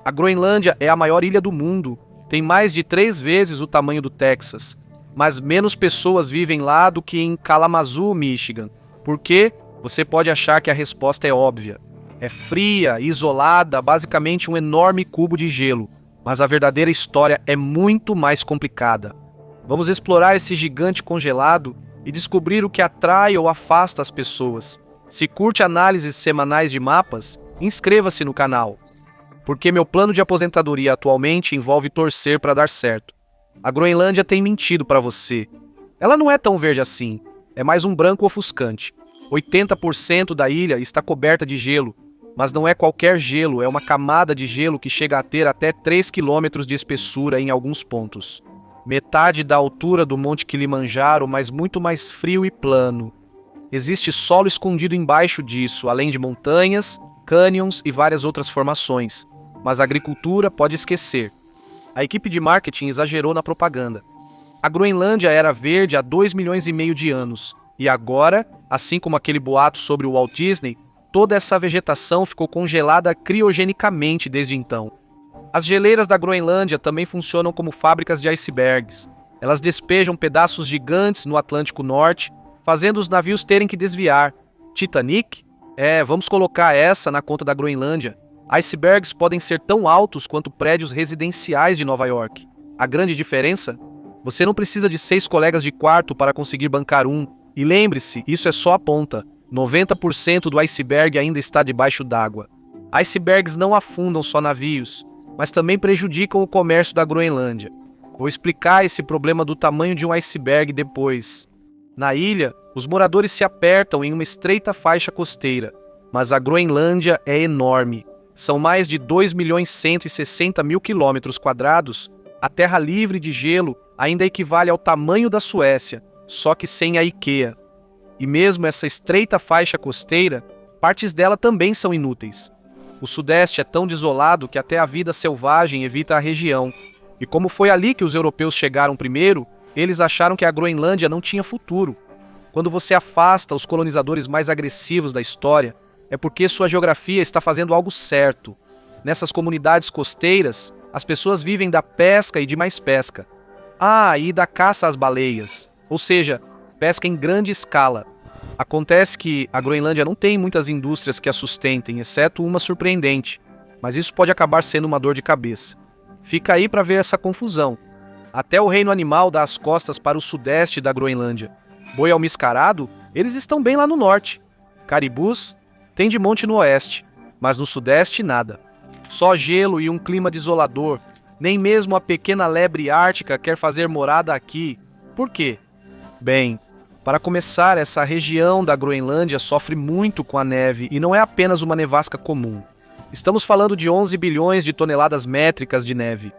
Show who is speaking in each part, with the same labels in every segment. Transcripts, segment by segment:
Speaker 1: A Groenlândia é a maior ilha do mundo, tem mais de 3 vezes o tamanho do Texas, mas menos pessoas vivem lá do que em Kalamazoo, Michigan. Por quê? Você pode achar que a resposta é óbvia. É fria, isolada, basicamente um enorme cubo de gelo, mas a verdadeira história é muito mais complicada. Vamos explorar esse gigante congelado e descobrir o que atrai ou afasta as pessoas. Se curte análises semanais de mapas, inscreva-se no canal, porque meu plano de aposentadoria atualmente envolve torcer para dar certo. A Groenlândia tem mentido para você. Ela não é tão verde assim, é mais um branco ofuscante. 80% da ilha está coberta de gelo, mas não é qualquer gelo, é uma camada de gelo que chega a ter até 3 quilômetros de espessura em alguns pontos. Metade da altura do Monte Kilimanjaro, mas muito mais frio e plano. Existe solo escondido embaixo disso, além de montanhas, cânions e várias outras formações. Mas a agricultura pode esquecer. A equipe de marketing exagerou na propaganda. A Groenlândia era verde há 2,5 milhões de anos, e agora, assim como aquele boato sobre o Walt Disney, toda essa vegetação ficou congelada criogenicamente desde então. As geleiras da Groenlândia também funcionam como fábricas de icebergs. Elas despejam pedaços gigantes no Atlântico Norte, fazendo os navios terem que desviar. Titanic? Vamos colocar essa na conta da Groenlândia. Icebergs podem ser tão altos quanto prédios residenciais de Nova York. A grande diferença? Você não precisa de 6 colegas de quarto para conseguir bancar um. E lembre-se, isso é só a ponta. 90% do iceberg ainda está debaixo d'água. Icebergs não afundam só navios, mas também prejudicam o comércio da Groenlândia. Vou explicar esse problema do tamanho de um iceberg depois. Na ilha, os moradores se apertam em uma estreita faixa costeira, mas a Groenlândia é enorme. São mais de 2.160.000 quilômetros quadrados. A terra livre de gelo ainda equivale ao tamanho da Suécia, só que sem a IKEA. E mesmo essa estreita faixa costeira, partes dela também são inúteis. O Sudeste é tão desolado que até a vida selvagem evita a região. E como foi ali que os europeus chegaram primeiro, eles acharam que a Groenlândia não tinha futuro. Quando você afasta os colonizadores mais agressivos da história, é porque sua geografia está fazendo algo certo. Nessas comunidades costeiras, as pessoas vivem da pesca e de mais pesca. E da caça às baleias, ou seja, pesca em grande escala. Acontece que a Groenlândia não tem muitas indústrias que a sustentem, exceto uma surpreendente, mas isso pode acabar sendo uma dor de cabeça. Fica aí para ver essa confusão. Até o reino animal dá as costas para o sudeste da Groenlândia. Boi almiscarado, eles estão bem lá no norte. Caribus, tem de monte no oeste, mas no sudeste nada. Só gelo e um clima desolador. Nem mesmo a pequena lebre ártica quer fazer morada aqui. Por quê? Bem, para começar, essa região da Groenlândia sofre muito com a neve e não é apenas uma nevasca comum. Estamos falando de 11 bilhões de toneladas métricas de neve.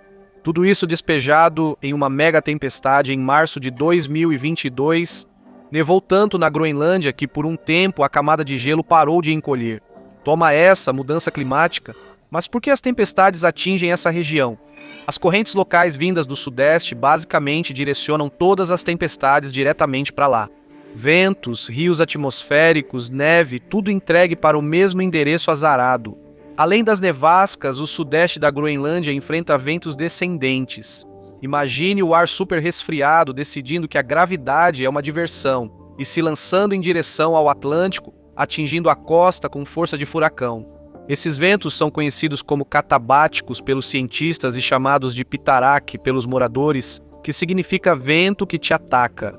Speaker 1: Tudo isso despejado em uma mega tempestade em março de 2022. Nevou tanto na Groenlândia que por um tempo a camada de gelo parou de encolher. Toma essa mudança climática. Mas por que as tempestades atingem essa região? As correntes locais vindas do sudeste basicamente direcionam todas as tempestades diretamente para lá. Ventos, rios atmosféricos, neve, tudo entregue para o mesmo endereço azarado. Além das nevascas, o sudeste da Groenlândia enfrenta ventos descendentes. Imagine o ar super resfriado decidindo que a gravidade é uma diversão e se lançando em direção ao Atlântico, atingindo a costa com força de furacão. Esses ventos são conhecidos como catabáticos pelos cientistas e chamados de pitaraque pelos moradores, que significa vento que te ataca.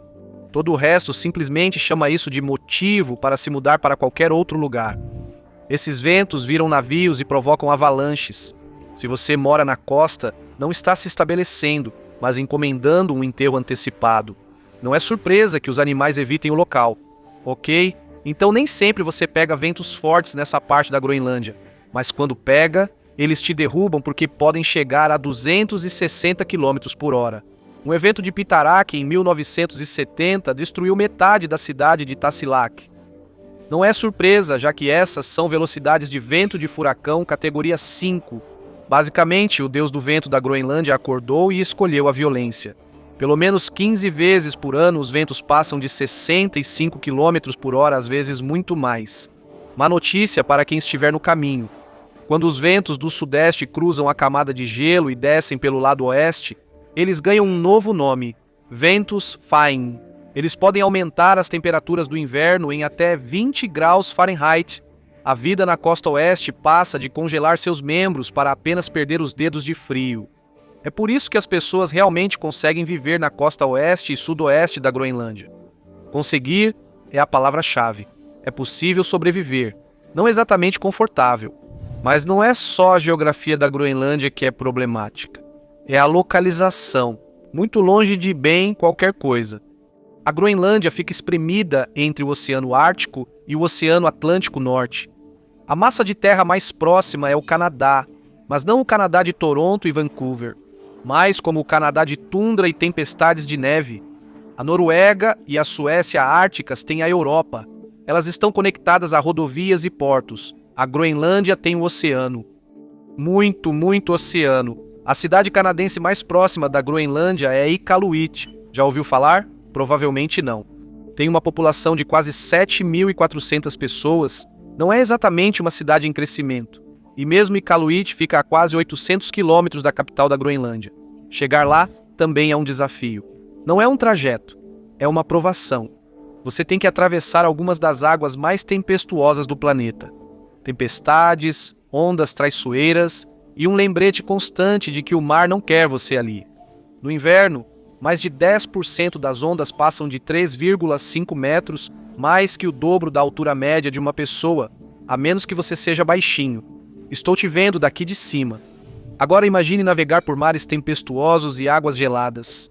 Speaker 1: Todo o resto simplesmente chama isso de motivo para se mudar para qualquer outro lugar. Esses ventos viram navios e provocam avalanches. Se você mora na costa, não está se estabelecendo, mas encomendando um enterro antecipado. Não é surpresa que os animais evitem o local, ok? Então nem sempre você pega ventos fortes nessa parte da Groenlândia, mas quando pega, eles te derrubam porque podem chegar a 260 km por hora. Um evento de pitaraque em 1970 destruiu metade da cidade de Tasiilaq. Não é surpresa, já que essas são velocidades de vento de furacão categoria 5. Basicamente, o deus do vento da Groenlândia acordou e escolheu a violência. Pelo menos 15 vezes por ano os ventos passam de 65 km por hora, às vezes muito mais. Má notícia para quem estiver no caminho. Quando os ventos do sudeste cruzam a camada de gelo e descem pelo lado oeste, eles ganham um novo nome, ventos Fine. Eles podem aumentar as temperaturas do inverno em até 20 graus Fahrenheit. A vida na costa oeste passa de congelar seus membros para apenas perder os dedos de frio. É por isso que as pessoas realmente conseguem viver na costa oeste e sudoeste da Groenlândia. Conseguir é a palavra-chave. É possível sobreviver, não exatamente confortável. Mas não é só a geografia da Groenlândia que é problemática. É a localização, muito longe de bem qualquer coisa. A Groenlândia fica espremida entre o Oceano Ártico e o Oceano Atlântico Norte. A massa de terra mais próxima é o Canadá, mas não o Canadá de Toronto e Vancouver, mas como o Canadá de tundra e tempestades de neve. A Noruega e a Suécia árticas têm a Europa. Elas estão conectadas a rodovias e portos. A Groenlândia tem o oceano. Muito oceano. A cidade canadense mais próxima da Groenlândia é Iqaluit. Já ouviu falar? Provavelmente não. Tem uma população de quase 7.400 pessoas. Não é exatamente uma cidade em crescimento. E mesmo Iqaluit fica a quase 800 quilômetros da capital da Groenlândia. Chegar lá também é um desafio. Não é um trajeto, é uma provação. Você tem que atravessar algumas das águas mais tempestuosas do planeta. Tempestades, ondas traiçoeiras e um lembrete constante de que o mar não quer você ali. No inverno, mais de 10% das ondas passam de 3,5 metros, mais que o dobro da altura média de uma pessoa, a menos que você seja baixinho. Estou te vendo daqui de cima. Agora imagine navegar por mares tempestuosos e águas geladas.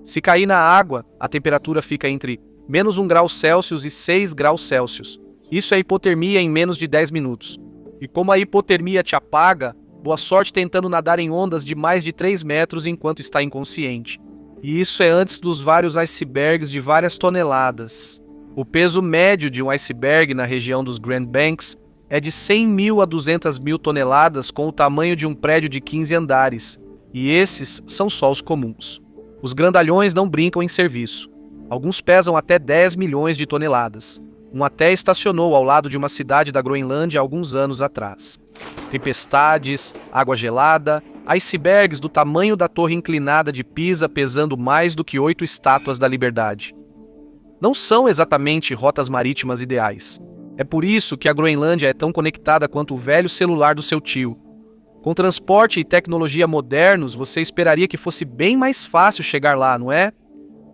Speaker 1: Se cair na água, a temperatura fica entre menos 1 grau Celsius e 6 graus Celsius. Isso é hipotermia em menos de 10 minutos. E como a hipotermia te apaga, boa sorte tentando nadar em ondas de mais de 3 metros enquanto está inconsciente. E isso é antes dos vários icebergs de várias toneladas. O peso médio de um iceberg na região dos Grand Banks é de 100.000 a 200.000 toneladas, com o tamanho de um prédio de 15 andares. E esses são só os comuns. Os grandalhões não brincam em serviço. Alguns pesam até 10 milhões de toneladas. Um até estacionou ao lado de uma cidade da Groenlândia alguns anos atrás. Tempestades, água gelada, icebergs do tamanho da torre inclinada de Pisa pesando mais do que 8 estátuas da Liberdade. Não são exatamente rotas marítimas ideais. É por isso que a Groenlândia é tão conectada quanto o velho celular do seu tio. Com transporte e tecnologia modernos, você esperaria que fosse bem mais fácil chegar lá, não é?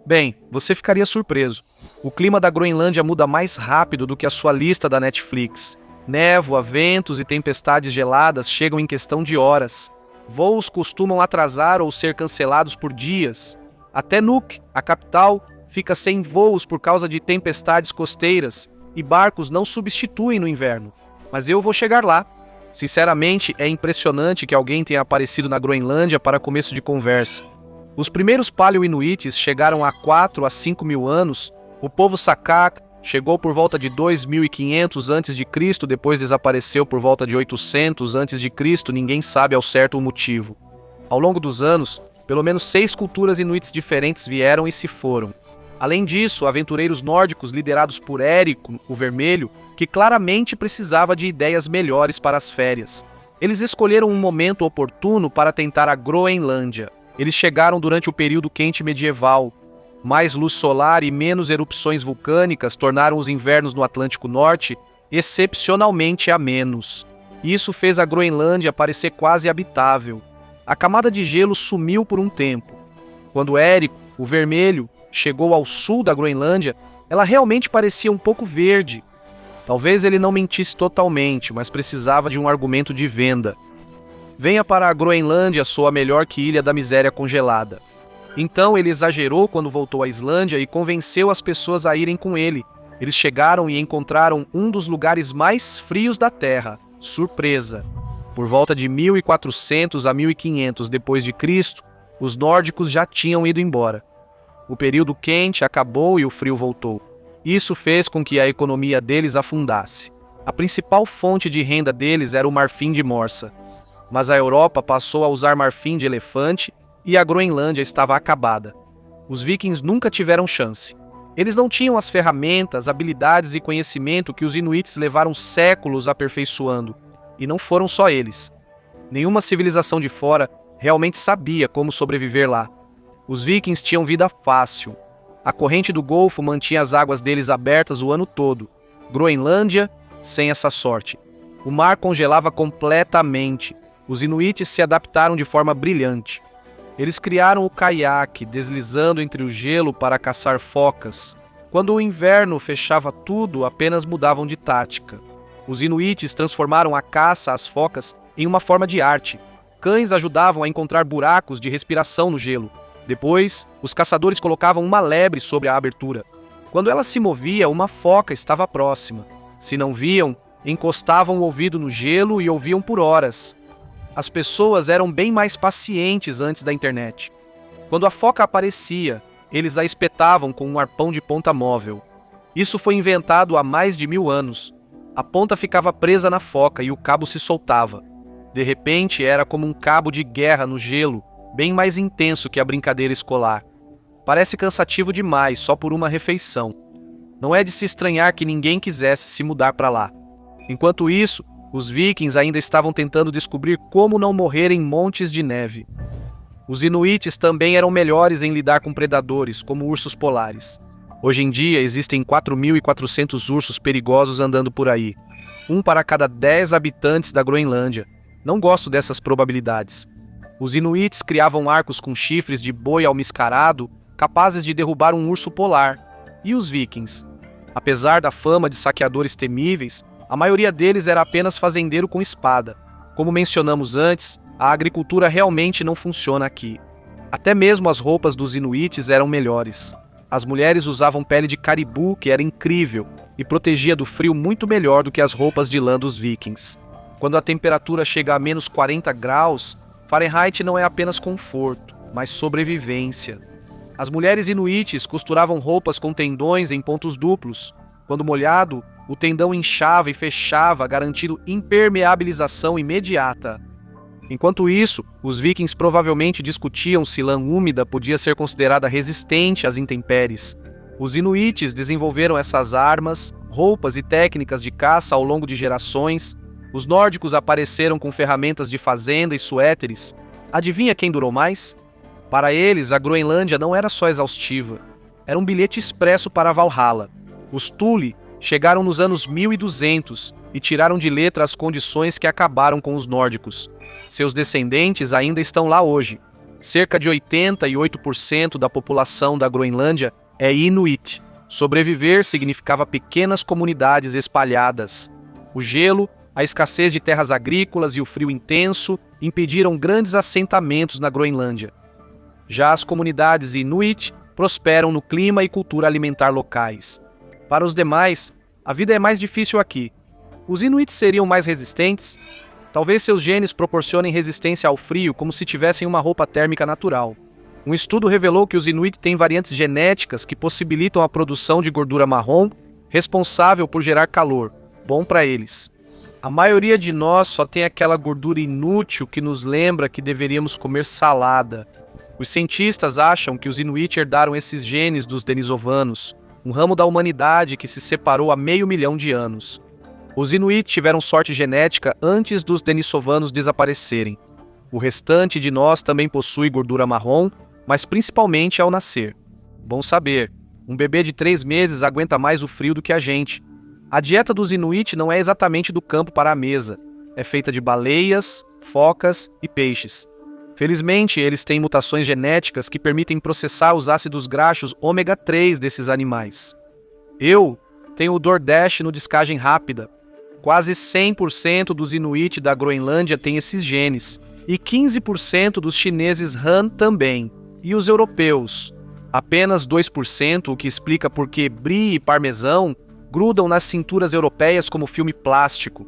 Speaker 1: Bem, você ficaria surpreso. O clima da Groenlândia muda mais rápido do que a sua lista da Netflix. Névoa, ventos e tempestades geladas chegam em questão de horas. Voos costumam atrasar ou ser cancelados por dias. Até Nuuk, a capital, fica sem voos por causa de tempestades costeiras, e barcos não substituem no inverno. Mas eu vou chegar lá. Sinceramente, é impressionante que alguém tenha aparecido na Groenlândia para começo de conversa. Os primeiros paleo-inuites chegaram há 4 a 5 mil anos. O povo Sakak chegou por volta de 2.500 a.C., depois desapareceu por volta de 800 a.C., ninguém sabe ao certo o motivo. Ao longo dos anos, pelo menos 6 culturas inuites diferentes vieram e se foram. Além disso, aventureiros nórdicos liderados por Érico, o Vermelho, que claramente precisava de ideias melhores para as férias. Eles escolheram um momento oportuno para tentar a Groenlândia. Eles chegaram durante o período quente medieval. Mais luz solar e menos erupções vulcânicas tornaram os invernos no Atlântico Norte excepcionalmente amenos. Isso fez a Groenlândia parecer quase habitável. A camada de gelo sumiu por um tempo. Quando Érico, o Vermelho, chegou ao sul da Groenlândia, ela realmente parecia um pouco verde. Talvez ele não mentisse totalmente, mas precisava de um argumento de venda. Venha para a Groenlândia, soa melhor que Ilha da Miséria Congelada. Então ele exagerou quando voltou à Islândia e convenceu as pessoas a irem com ele. Eles chegaram e encontraram um dos lugares mais frios da Terra. Surpresa! Por volta de 1400 a 1500 d.C., os nórdicos já tinham ido embora. O período quente acabou e o frio voltou. Isso fez com que a economia deles afundasse. A principal fonte de renda deles era o marfim de morsa. Mas a Europa passou a usar marfim de elefante e a Groenlândia estava acabada. Os vikings nunca tiveram chance. Eles não tinham as ferramentas, habilidades e conhecimento que os inuites levaram séculos aperfeiçoando. E não foram só eles. Nenhuma civilização de fora realmente sabia como sobreviver lá. Os vikings tinham vida fácil. A corrente do Golfo mantinha as águas deles abertas o ano todo. Groenlândia, sem essa sorte. O mar congelava completamente. Os inuites se adaptaram de forma brilhante. Eles criaram o caiaque, deslizando entre o gelo para caçar focas. Quando o inverno fechava tudo, apenas mudavam de tática. Os inuites transformaram a caça às focas em uma forma de arte. Cães ajudavam a encontrar buracos de respiração no gelo. Depois, os caçadores colocavam uma lebre sobre a abertura. Quando ela se movia, uma foca estava próxima. Se não viam, encostavam o ouvido no gelo e ouviam por horas. As pessoas eram bem mais pacientes antes da internet. Quando a foca aparecia, eles a espetavam com um arpão de ponta móvel. Isso foi inventado há mais de 1000 anos. A ponta ficava presa na foca e o cabo se soltava. De repente, era como um cabo de guerra no gelo, bem mais intenso que a brincadeira escolar. Parece cansativo demais só por uma refeição. Não é de se estranhar que ninguém quisesse se mudar para lá. Enquanto isso, os vikings ainda estavam tentando descobrir como não morrer em montes de neve. Os inuites também eram melhores em lidar com predadores, como ursos polares. Hoje em dia, existem 4.400 ursos perigosos andando por aí. Um para cada 10 habitantes da Groenlândia. Não gosto dessas probabilidades. Os inuites criavam arcos com chifres de boi almiscarado, capazes de derrubar um urso polar. E os vikings? Apesar da fama de saqueadores temíveis, a maioria deles era apenas fazendeiro com espada. Como mencionamos antes, a agricultura realmente não funciona aqui. Até mesmo as roupas dos inuites eram melhores. As mulheres usavam pele de caribu, que era incrível, e protegia do frio muito melhor do que as roupas de lã dos vikings. Quando a temperatura chega a menos 40 graus, Fahrenheit não é apenas conforto, mas sobrevivência. As mulheres inuites costuravam roupas com tendões em pontos duplos. Quando molhado, o tendão inchava e fechava, garantindo impermeabilização imediata. Enquanto isso, os vikings provavelmente discutiam se lã úmida podia ser considerada resistente às intempéries. Os inuites desenvolveram essas armas, roupas e técnicas de caça ao longo de gerações. Os nórdicos apareceram com ferramentas de fazenda e suéteres. Adivinha quem durou mais? Para eles, a Groenlândia não era só exaustiva. Era um bilhete expresso para Valhalla. Os Thule chegaram nos anos 1200 e tiraram de letra as condições que acabaram com os nórdicos. Seus descendentes ainda estão lá hoje. Cerca de 88% da população da Groenlândia é inuit. Sobreviver significava pequenas comunidades espalhadas. O gelo, a escassez de terras agrícolas e o frio intenso impediram grandes assentamentos na Groenlândia. Já as comunidades inuit prosperam no clima e cultura alimentar locais. Para os demais, a vida é mais difícil aqui. Os inuits seriam mais resistentes? Talvez seus genes proporcionem resistência ao frio como se tivessem uma roupa térmica natural. Um estudo revelou que os inuit têm variantes genéticas que possibilitam a produção de gordura marrom, responsável por gerar calor. Bom para eles. A maioria de nós só tem aquela gordura inútil que nos lembra que deveríamos comer salada. Os cientistas acham que os inuit herdaram esses genes dos denisovanos, um ramo da humanidade que se separou há 500 mil de anos. Os inuit tiveram sorte genética antes dos denisovanos desaparecerem. O restante de nós também possui gordura marrom, mas principalmente ao nascer. Bom saber, um bebê de 3 meses aguenta mais o frio do que a gente. A dieta dos inuit não é exatamente do campo para a mesa. É feita de baleias, focas e peixes. Felizmente, eles têm mutações genéticas que permitem processar os ácidos graxos ômega 3 desses animais. Eu tenho o DoorDash no descagem rápida. Quase 100% dos inuit da Groenlândia têm esses genes, e 15% dos chineses Han também. E os europeus? Apenas 2%, o que explica por que brie e parmesão grudam nas cinturas europeias como filme plástico.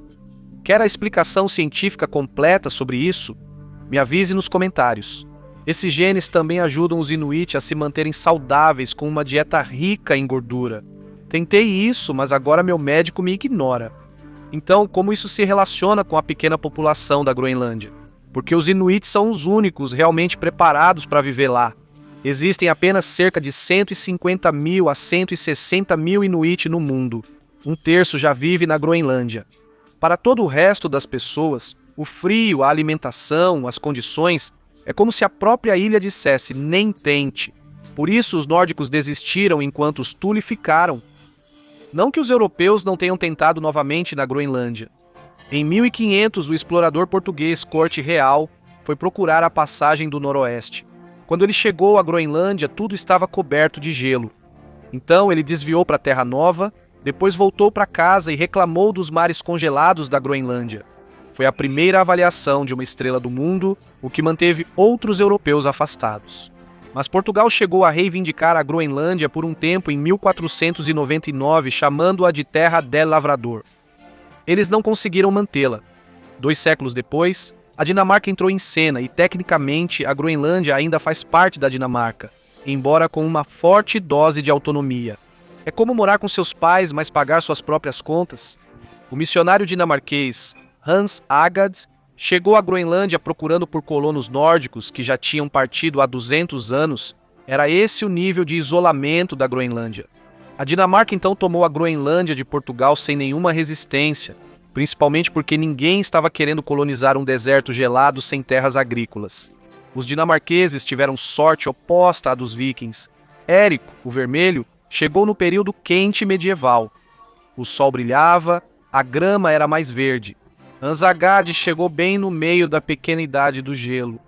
Speaker 1: Quer a explicação científica completa sobre isso? Me avise nos comentários. Esses genes também ajudam os inuit a se manterem saudáveis com uma dieta rica em gordura. Tentei isso, mas agora meu médico me ignora. Então, como isso se relaciona com a pequena população da Groenlândia? Porque os inuits são os únicos realmente preparados para viver lá. Existem apenas cerca de 150 mil a 160 mil inuit no mundo. 1/3 já vive na Groenlândia. Para todo o resto das pessoas, o frio, a alimentação, as condições, é como se a própria ilha dissesse, nem tente. Por isso os nórdicos desistiram enquanto os Thule ficaram. Não que os europeus não tenham tentado novamente na Groenlândia. Em 1500, o explorador português Corte Real foi procurar a passagem do noroeste. Quando ele chegou à Groenlândia, tudo estava coberto de gelo. Então ele desviou para a Terra Nova, depois voltou para casa e reclamou dos mares congelados da Groenlândia. Foi a primeira avaliação de uma estrela do mundo, o que manteve outros europeus afastados. Mas Portugal chegou a reivindicar a Groenlândia por um tempo em 1499, chamando-a de Terra del Lavrador. Eles não conseguiram mantê-la. 2 séculos depois, a Dinamarca entrou em cena e, tecnicamente, a Groenlândia ainda faz parte da Dinamarca, embora com uma forte dose de autonomia. É como morar com seus pais, mas pagar suas próprias contas. O missionário dinamarquês Hans Agard chegou à Groenlândia procurando por colonos nórdicos que já tinham partido há 200 anos. Era esse o nível de isolamento da Groenlândia. A Dinamarca então tomou a Groenlândia de Portugal sem nenhuma resistência, principalmente porque ninguém estava querendo colonizar um deserto gelado sem terras agrícolas. Os dinamarqueses tiveram sorte oposta à dos vikings. Érico, o Vermelho, chegou no período quente medieval. O sol brilhava, a grama era mais verde. Ansagard chegou bem no meio da pequena idade do gelo.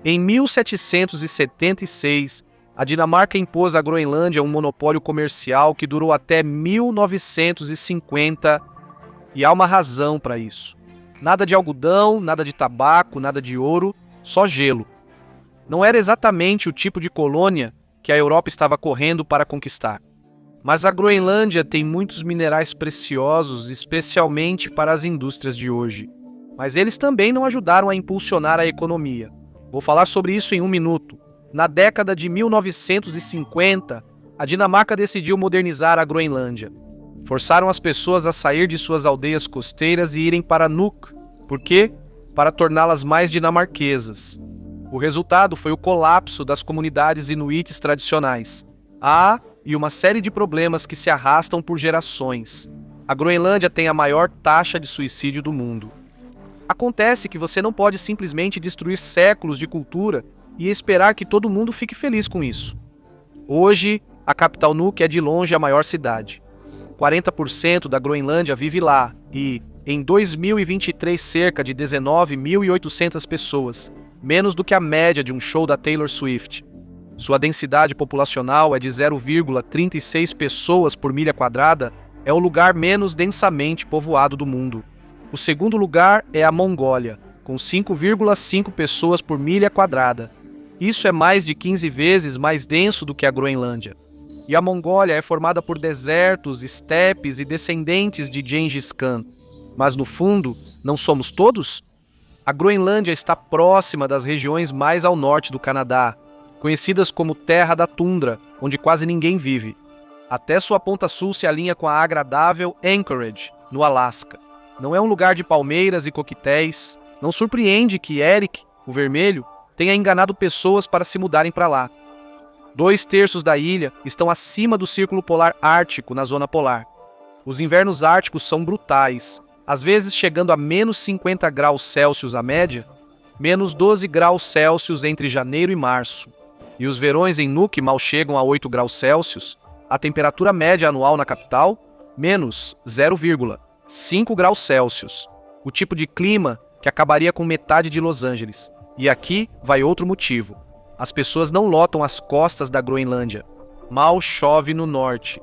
Speaker 1: Em 1776, a Dinamarca impôs à Groenlândia um monopólio comercial que durou até 1950, e há uma razão para isso. Nada de algodão, nada de tabaco, nada de ouro, só gelo. Não era exatamente o tipo de colônia que a Europa estava correndo para conquistar. Mas a Groenlândia tem muitos minerais preciosos, especialmente para as indústrias de hoje. Mas eles também não ajudaram a impulsionar a economia. Vou falar sobre isso em um minuto. Na década de 1950, a Dinamarca decidiu modernizar a Groenlândia. Forçaram as pessoas a sair de suas aldeias costeiras e irem para Nuuk. Por quê? Para torná-las mais dinamarquesas. O resultado foi o colapso das comunidades inuites tradicionais. E uma série de problemas que se arrastam por gerações. A Groenlândia tem a maior taxa de suicídio do mundo. Acontece que você não pode simplesmente destruir séculos de cultura e esperar que todo mundo fique feliz com isso. Hoje, a capital Nuuk é de longe a maior cidade. 40% da Groenlândia vive lá e, em 2023, cerca de 19.800 pessoas, menos do que a média de um show da Taylor Swift. Sua densidade populacional é de 0,36 pessoas por milha quadrada, é o lugar menos densamente povoado do mundo. O segundo lugar é a Mongólia, com 5,5 pessoas por milha quadrada. Isso é mais de 15 vezes mais denso do que a Groenlândia. E a Mongólia é formada por desertos, estepes e descendentes de Gengis Khan. Mas no fundo, não somos todos? A Groenlândia está próxima das regiões mais ao norte do Canadá, conhecidas como Terra da Tundra, onde quase ninguém vive. Até sua ponta sul se alinha com a agradável Anchorage, no Alasca. Não é um lugar de palmeiras e coquetéis. Não surpreende que Eric, o Vermelho, tenha enganado pessoas para se mudarem para lá. 2/3 da ilha estão acima do Círculo Polar Ártico, na zona polar. Os invernos árticos são brutais, às vezes chegando a menos 50 graus Celsius a média, menos 12 graus Celsius entre janeiro e março. E os verões em Nuuk mal chegam a 8 graus Celsius, a temperatura média anual na capital, menos 0,5 graus Celsius. O tipo de clima que acabaria com metade de Los Angeles. E aqui vai outro motivo. As pessoas não lotam as costas da Groenlândia. Mal chove no norte.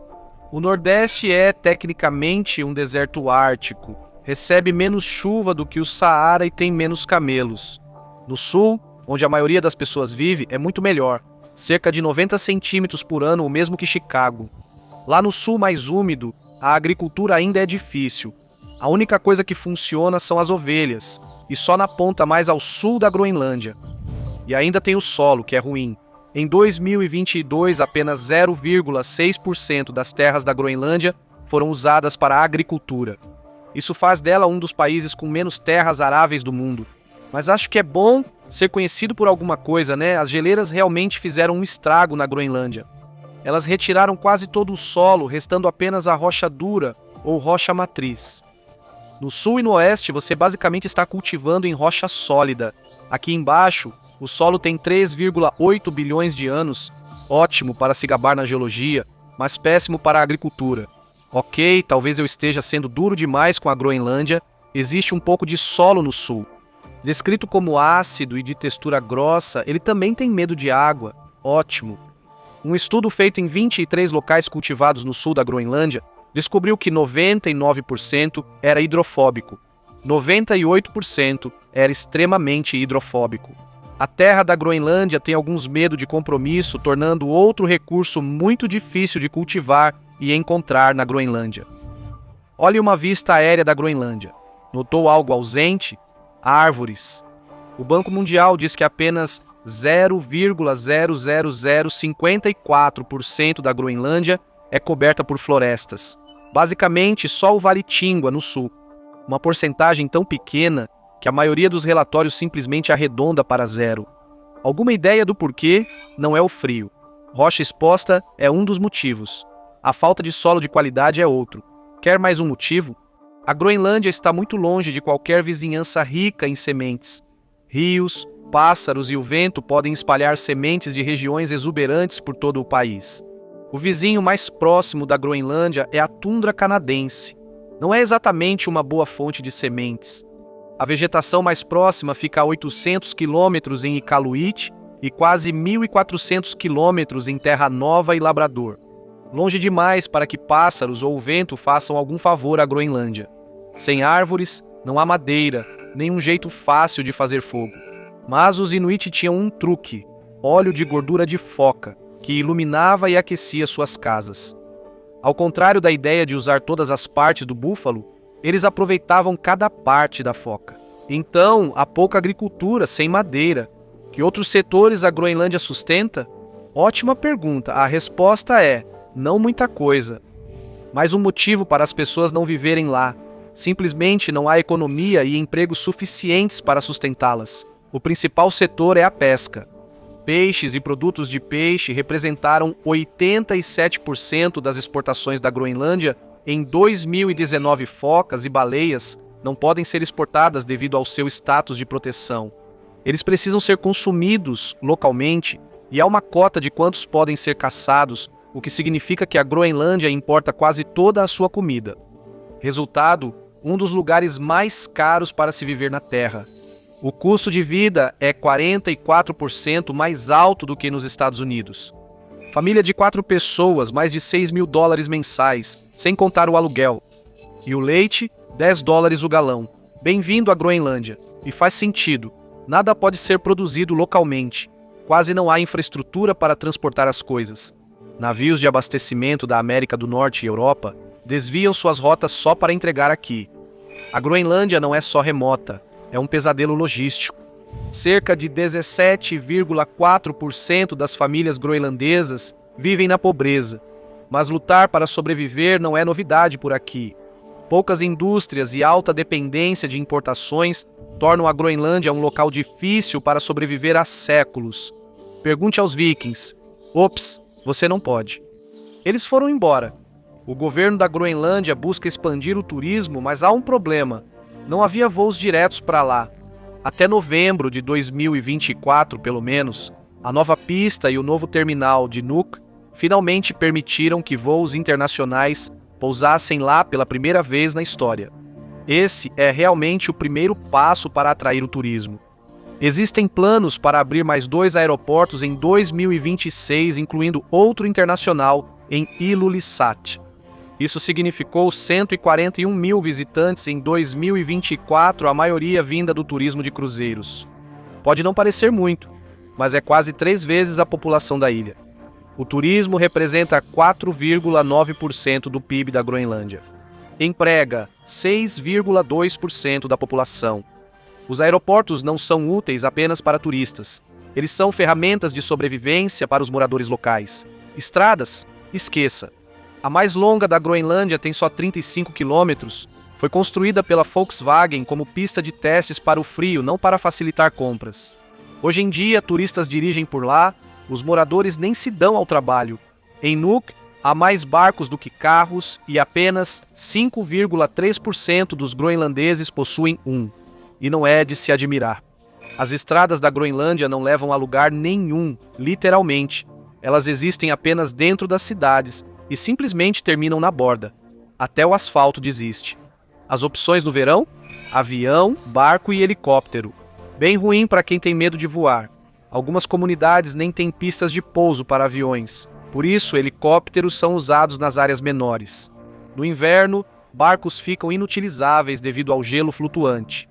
Speaker 1: O Nordeste é, tecnicamente, um deserto ártico. Recebe menos chuva do que o Saara e tem menos camelos. No sul, onde a maioria das pessoas vive, é muito melhor. Cerca de 90 centímetros por ano, o mesmo que Chicago. Lá no sul mais úmido, a agricultura ainda é difícil. A única coisa que funciona são as ovelhas, e só na ponta mais ao sul da Groenlândia. E ainda tem o solo, que é ruim. Em 2022, apenas 0,6% das terras da Groenlândia foram usadas para a agricultura. Isso faz dela um dos países com menos terras aráveis do mundo. Mas acho que é bom ser conhecido por alguma coisa, né? As geleiras realmente fizeram um estrago na Groenlândia. Elas retiraram quase todo o solo, restando apenas a rocha dura ou rocha matriz. No sul e no oeste, você basicamente está cultivando em rocha sólida. Aqui embaixo, o solo tem 3,8 bilhões de anos, ótimo para se gabar na geologia, mas péssimo para a agricultura. Ok, talvez eu esteja sendo duro demais com a Groenlândia, existe um pouco de solo no sul. Descrito como ácido e de textura grossa, ele também tem medo de água. Ótimo. Um estudo feito em 23 locais cultivados no sul da Groenlândia descobriu que 99% era hidrofóbico. 98% era extremamente hidrofóbico. A terra da Groenlândia tem alguns medo de compromisso, tornando outro recurso muito difícil de cultivar e encontrar na Groenlândia. Olhe uma vista aérea da Groenlândia. Notou algo ausente? Árvores. O Banco Mundial diz que apenas 0,00054% da Groenlândia é coberta por florestas. Basicamente, só o Vale Tingua, no sul. Uma porcentagem tão pequena que a maioria dos relatórios simplesmente arredonda para zero. Alguma ideia do porquê? Não é o frio. Rocha exposta é um dos motivos. A falta de solo de qualidade é outro. Quer mais um motivo? A Groenlândia está muito longe de qualquer vizinhança rica em sementes. Rios, pássaros e o vento podem espalhar sementes de regiões exuberantes por todo o país. O vizinho mais próximo da Groenlândia é a tundra canadense. Não é exatamente uma boa fonte de sementes. A vegetação mais próxima fica a 800 quilômetros em Iqaluit e quase 1.400 quilômetros em Terra Nova e Labrador. Longe demais para que pássaros ou o vento façam algum favor à Groenlândia. Sem árvores, não há madeira, nem um jeito fácil de fazer fogo. Mas os Inuit tinham um truque: óleo de gordura de foca, que iluminava e aquecia suas casas. Ao contrário da ideia de usar todas as partes do búfalo, eles aproveitavam cada parte da foca. Então, há pouca agricultura sem madeira. Que outros setores a Groenlândia sustenta? Ótima pergunta. A resposta é: não muita coisa. Mas um motivo para as pessoas não viverem lá. Simplesmente não há economia e empregos suficientes para sustentá-las. O principal setor é a pesca. Peixes e produtos de peixe representaram 87% das exportações da Groenlândia. Em 2019, focas e baleias não podem ser exportadas devido ao seu status de proteção. Eles precisam ser consumidos localmente e há uma cota de quantos podem ser caçados, o que significa que a Groenlândia importa quase toda a sua comida. Resultado, um dos lugares mais caros para se viver na Terra. O custo de vida é 44% mais alto do que nos Estados Unidos. Família de 4 pessoas, mais de $6.000 mensais, sem contar o aluguel. E o leite, $10 o galão. Bem-vindo à Groenlândia. E faz sentido. Nada pode ser produzido localmente. Quase não há infraestrutura para transportar as coisas. Navios de abastecimento da América do Norte e Europa desviam suas rotas só para entregar aqui. A Groenlândia não é só remota, é um pesadelo logístico. Cerca de 17,4% das famílias groenlandesas vivem na pobreza, mas lutar para sobreviver não é novidade por aqui. Poucas indústrias e alta dependência de importações tornam a Groenlândia um local difícil para sobreviver há séculos. Pergunte aos vikings. Ops, você não pode. Eles foram embora. O governo da Groenlândia busca expandir o turismo, mas há um problema. Não havia voos diretos para lá. Até novembro de 2024, pelo menos, a nova pista e o novo terminal de Nuuk finalmente permitiram que voos internacionais pousassem lá pela primeira vez na história. Esse é realmente o primeiro passo para atrair o turismo. Existem planos para abrir mais 2 aeroportos em 2026, incluindo outro internacional em Ilulissat. Isso significou 141 mil visitantes em 2024, a maioria vinda do turismo de cruzeiros. Pode não parecer muito, mas é quase 3 vezes a população da ilha. O turismo representa 4,9% do PIB da Groenlândia. Emprega 6,2% da população. Os aeroportos não são úteis apenas para turistas. Eles são ferramentas de sobrevivência para os moradores locais. Estradas? Esqueça. A mais longa da Groenlândia tem só 35 quilômetros. Foi construída pela Volkswagen como pista de testes para o frio, não para facilitar compras. Hoje em dia, turistas dirigem por lá, os moradores nem se dão ao trabalho. Em Nuuk, Há mais barcos do que carros e apenas 5,3% dos groenlandeses possuem um. E não é de se admirar. As estradas da Groenlândia não levam a lugar nenhum, literalmente. Elas existem apenas dentro das cidades e simplesmente terminam na borda. Até o asfalto desiste. As opções no verão? Avião, barco e helicóptero. Bem ruim para quem tem medo de voar. Algumas comunidades nem têm pistas de pouso para aviões. Por isso, helicópteros são usados nas áreas menores. No inverno, barcos ficam inutilizáveis devido ao gelo flutuante.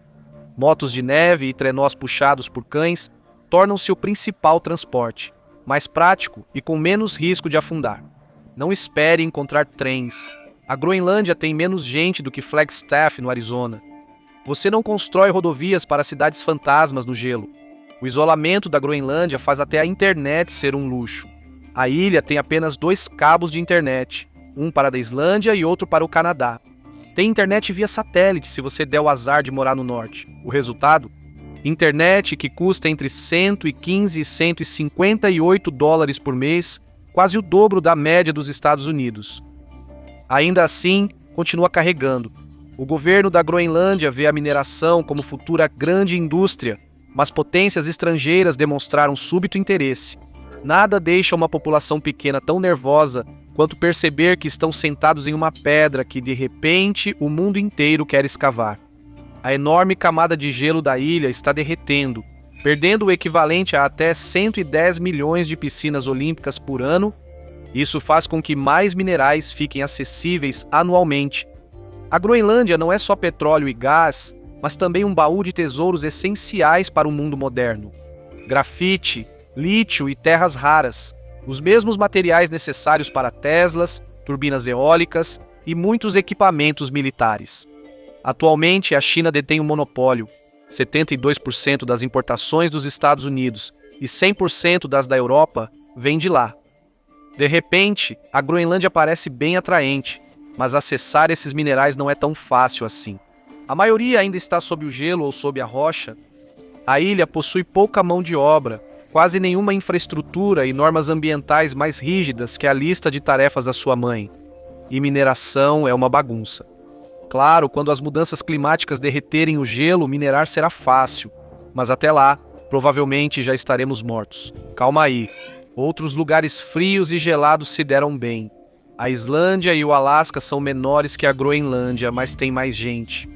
Speaker 1: Motos de neve e trenós puxados por cães tornam-se o principal transporte, mais prático e com menos risco de afundar. Não espere encontrar trens. A Groenlândia tem menos gente do que Flagstaff, no Arizona. Você não constrói rodovias para cidades fantasmas no gelo. O isolamento da Groenlândia faz até a internet ser um luxo. A ilha tem apenas 2 cabos de internet, um para a Islândia e outro para o Canadá. Tem internet via satélite se você der o azar de morar no norte. O resultado? Internet que custa entre 115 e 158 dólares por mês, quase o dobro da média dos Estados Unidos. Ainda assim, continua carregando. O governo da Groenlândia vê a mineração como futura grande indústria, mas potências estrangeiras demonstraram súbito interesse. Nada deixa uma população pequena tão nervosa quanto perceber que estão sentados em uma pedra que, de repente, o mundo inteiro quer escavar. A enorme camada de gelo da ilha está derretendo, perdendo o equivalente a até 110 milhões de piscinas olímpicas por ano. Isso faz com que mais minerais fiquem acessíveis anualmente. A Groenlândia não é só petróleo e gás, mas também um baú de tesouros essenciais para o mundo moderno. Grafite, lítio e terras raras, os mesmos materiais necessários para Teslas, turbinas eólicas e muitos equipamentos militares. Atualmente, a China detém um monopólio. 72% das importações dos Estados Unidos e 100% das da Europa vêm de lá. De repente, a Groenlândia parece bem atraente, mas acessar esses minerais não é tão fácil assim. A maioria ainda está sob o gelo ou sob a rocha. A ilha possui pouca mão de obra, quase nenhuma infraestrutura e normas ambientais mais rígidas que a lista de tarefas da sua mãe. E mineração é uma bagunça. Claro, quando as mudanças climáticas derreterem o gelo, minerar será fácil. Mas até lá, provavelmente já estaremos mortos. Calma aí. Outros lugares frios e gelados se deram bem. A Islândia e o Alasca são menores que a Groenlândia, mas tem mais gente.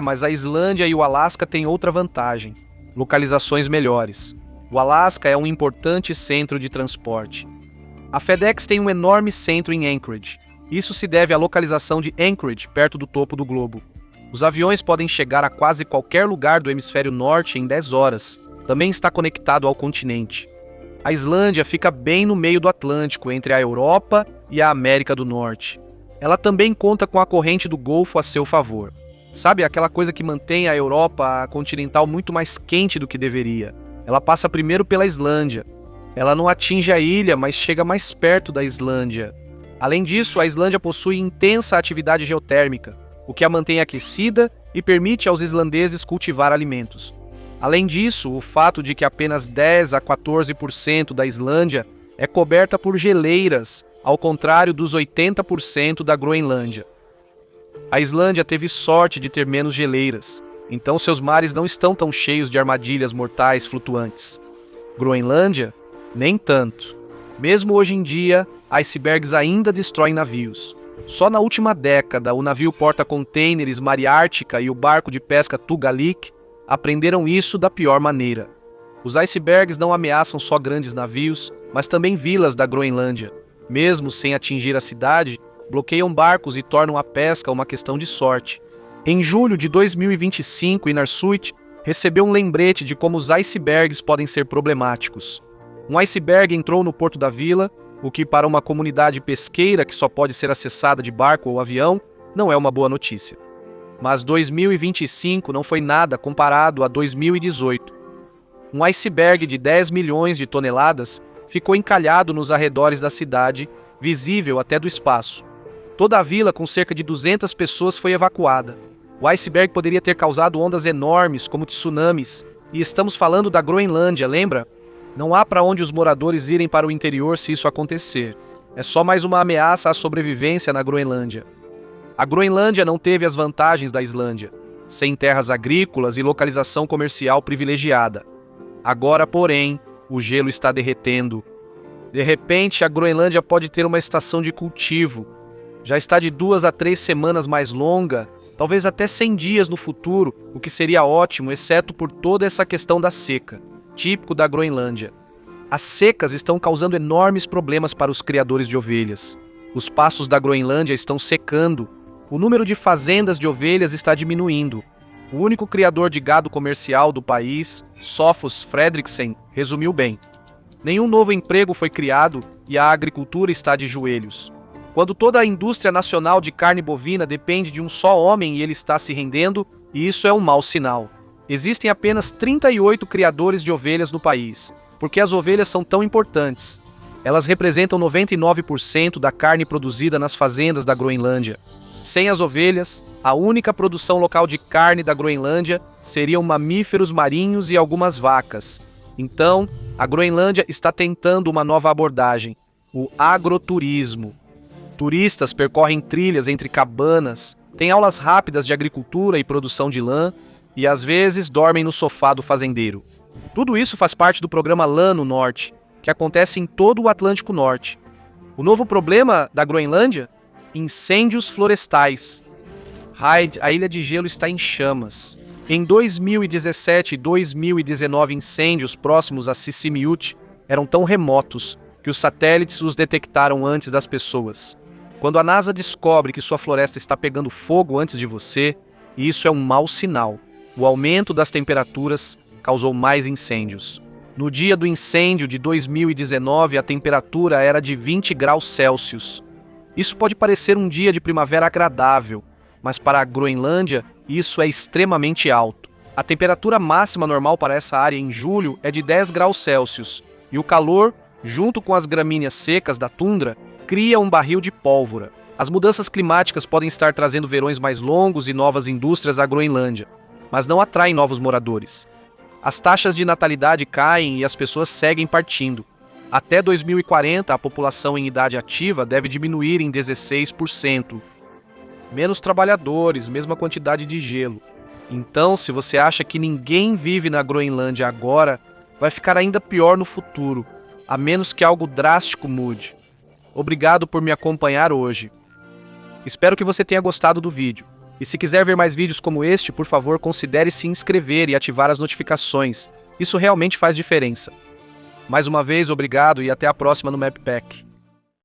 Speaker 1: Mas a Islândia e o Alasca têm outra vantagem: localizações melhores. O Alasca é um importante centro de transporte. A FedEx tem um enorme centro em Anchorage. Isso se deve à localização de Anchorage, perto do topo do globo. Os aviões podem chegar a quase qualquer lugar do hemisfério norte em 10 horas. Também está conectado ao continente. A Islândia fica bem no meio do Atlântico, entre a Europa e a América do Norte. Ela também conta com a corrente do Golfo a seu favor. Sabe, aquela coisa que mantém a Europa continental muito mais quente do que deveria. Ela passa primeiro pela Islândia. Ela não atinge a ilha, mas chega mais perto da Islândia. Além disso, a Islândia possui intensa atividade geotérmica, o que a mantém aquecida e permite aos islandeses cultivar alimentos. Além disso, o fato de que apenas 10 a 14% da Islândia é coberta por geleiras, ao contrário dos 80% da Groenlândia. A Islândia teve sorte de ter menos geleiras, então seus mares não estão tão cheios de armadilhas mortais flutuantes. Groenlândia? Nem tanto. Mesmo hoje em dia, icebergs ainda destroem navios. Só na última década, o navio porta-contêineres Mariártica e o barco de pesca Tugalik aprenderam isso da pior maneira. Os icebergs não ameaçam só grandes navios, mas também vilas da Groenlândia. Mesmo sem atingir a cidade, bloqueiam barcos e tornam a pesca uma questão de sorte. Em julho de 2025, Inarssuit recebeu um lembrete de como os icebergs podem ser problemáticos. Um iceberg entrou no porto da vila, o que para uma comunidade pesqueira que só pode ser acessada de barco ou avião, não é uma boa notícia. Mas 2025 não foi nada comparado a 2018. Um iceberg de 10 milhões de toneladas ficou encalhado nos arredores da cidade, visível até do espaço. Toda a vila, com cerca de 200 pessoas, foi evacuada. O iceberg poderia ter causado ondas enormes, como tsunamis, e estamos falando da Groenlândia, lembra? Não há para onde os moradores irem para o interior se isso acontecer. é só mais uma ameaça à sobrevivência na Groenlândia. A Groenlândia não teve as vantagens da Islândia, sem terras agrícolas e localização comercial privilegiada. Agora, porém, o gelo está derretendo. De repente, a Groenlândia pode ter uma estação de cultivo. Já está de 2 a 3 semanas mais longa, talvez até 100 dias no futuro, o que seria ótimo, exceto por toda essa questão da seca, típico da Groenlândia. As secas estão causando enormes problemas para os criadores de ovelhas. Os pastos da Groenlândia estão secando. O número de fazendas de ovelhas está diminuindo. O único criador de gado comercial do país, Sophus Fredriksen, resumiu bem. Nenhum novo emprego foi criado e a agricultura está de joelhos. Quando toda a indústria nacional de carne bovina depende de um só homem e ele está se rendendo, isso é um mau sinal. Existem apenas 38 criadores de ovelhas no país, porque as ovelhas são tão importantes. Elas representam 99% da carne produzida nas fazendas da Groenlândia. Sem as ovelhas, a única produção local de carne da Groenlândia seriam mamíferos marinhos e algumas vacas. Então, a Groenlândia está tentando uma nova abordagem, o agroturismo. Turistas percorrem trilhas entre cabanas, têm aulas rápidas de agricultura e produção de lã e às vezes dormem no sofá do fazendeiro. Tudo isso faz parte do programa LAN no Norte, que acontece em todo o Atlântico Norte. O novo problema da Groenlândia? Incêndios florestais. Hyde, a Ilha de Gelo está em chamas. Em 2017 e 2019, incêndios próximos a Sisimiut eram tão remotos que os satélites os detectaram antes das pessoas. Quando a NASA descobre que sua floresta está pegando fogo antes de você, isso é um mau sinal. O aumento das temperaturas causou mais incêndios. No dia do incêndio de 2019, a temperatura era de 20 graus Celsius. Isso pode parecer um dia de primavera agradável, mas para a Groenlândia, isso é extremamente alto. A temperatura máxima normal para essa área em julho é de 10 graus Celsius, e o calor, junto com as gramíneas secas da tundra, cria um barril de pólvora. As mudanças climáticas podem estar trazendo verões mais longos e novas indústrias à Groenlândia, mas não atraem novos moradores. As taxas de natalidade caem e as pessoas seguem partindo. Até 2040, a população em idade ativa deve diminuir em 16%. Menos trabalhadores, mesma quantidade de gelo. Então, se você acha que ninguém vive na Groenlândia agora, vai ficar ainda pior no futuro, a menos que algo drástico mude. Obrigado por me acompanhar hoje. Espero que você tenha gostado do vídeo. E se quiser ver mais vídeos como este, por favor, considere se inscrever e ativar as notificações. Isso realmente faz diferença. Mais uma vez, obrigado e até a próxima no MapPack.